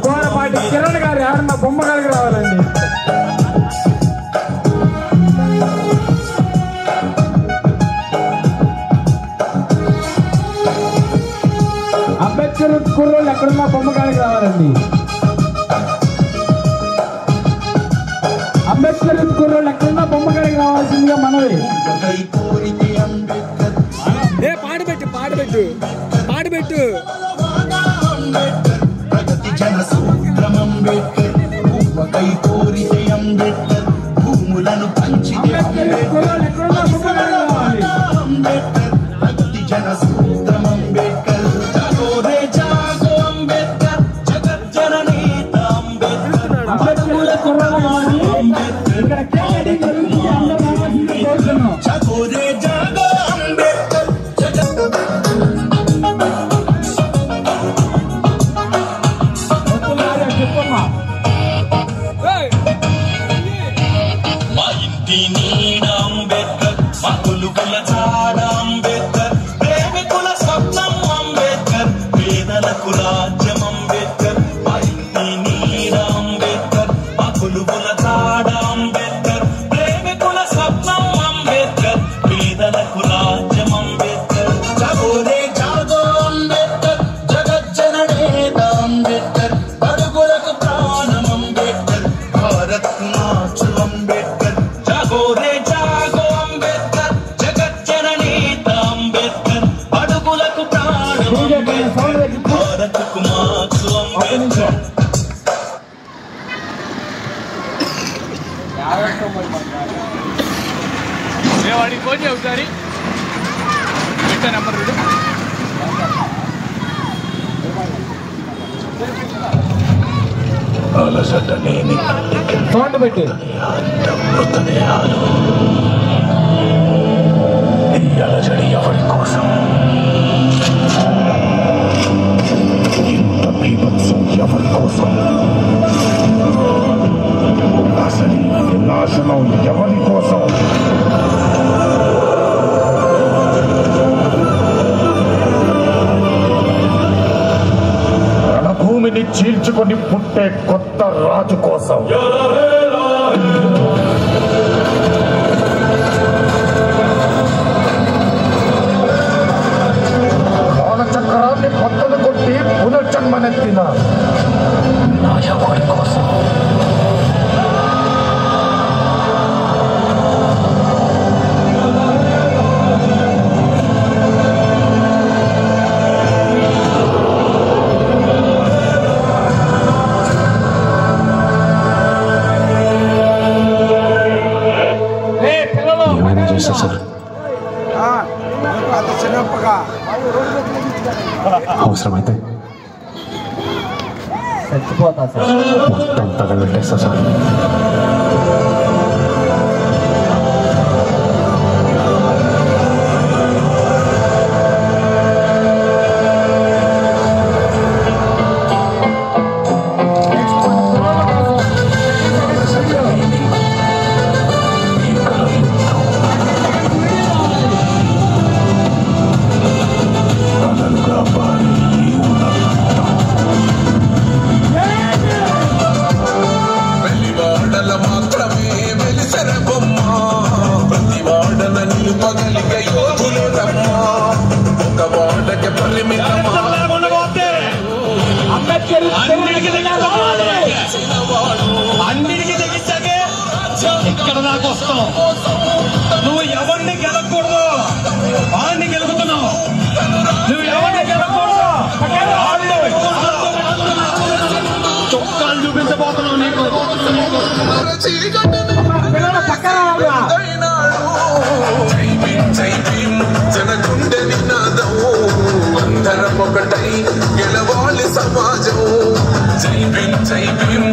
కోరపాటి కిరణ్ గారు ఎవరన్నా బొమ్మ గారికి రావాలండి. అంబేద్కర్ కుర్రోళ్ళు ఎక్కడున్నా బొమ్మ గారికి రావాలండి. అంబేద్కర్ కుర్రోళ్ళు ఎక్కడున్నా బొమ్మ గారికి రావాల్సిందిగా మనవి. పాడబెట్టు భూములను పంచి జనసూత్రం అంబేద్కర్ జాగోరే జాగో అంబేద్కర్ జగజ్జననేత అంబేద్కర్ జాగోరే జాగో అంబేద్కర్ మా ఇంటి నీడ అంబేద్కర్ మా కొలుగుల చాడ అంబేద్కర్ ప్రేమికుల స్వప్నం అంబేద్కర్ పేదలకు రాజ్యం అంబేద్కర్ మా ఇంటి నీడ అంబేద్కర్ మా కొలుగుల చాడ అంబేద్కర్ ప్రేమికుల స్వప్నం అంబేద్కర్ పేదలకు రాజ్యం అంబేద్కర్ జాగోరే జాగో అంబేద్కర్ జగజ్జననేత అంబేద్కర్ బడుగులకు ప్రాణం అంబేద్కర్ భారత్ మార్చు అంబేద్కర్ జాగోరే జాగో అంబేద్కర్ జగజ్జననేత అంబేద్కర్ బడుగులకు ప్రాణం అంబేద్కర్ భారత్కు మార్చు అంబేద్కర్. వాడికి ఫోన్ చేయ ఒకసారి పెట్టా నెంబర్ అలసట లేని సౌండ్ పెట్టి మృతదేహాలు ఈ అలజడి ఎవరి కోసం? ఇంత బీభత్సం ఎవరి కోసం? అసలు ఈ నాశనం ఎవరి కోసం? రణభూమిని చీల్చుకొని పుట్టే కొత్త రాజు కోసం. కాలచక్రాన్ని బద్దలు కొట్టి పునర్జన్మనెత్తిన నాయకుడి కోసం. ఏమైనా చేస్తా సార్? అవసరమైతే చచ్చిపోతా సార్. మొత్తం తగలబెట్టేస్తా సార్. అన్నిటికీ తెగించాకే ఎక్కడ నాకు వస్తాం. నువ్వు ఎవరిని గెలకూడదు, వాడిని గెలుపుతున్నావు. నువ్వు ఎవరిని గెలకూడదు, చొక్కాలు చూపించబోతున్నావు. నీకు జనగుండె నినాదం అందరం ఒకటై గెలవాలి సమాజం. జై భీమ్ జై భీమ్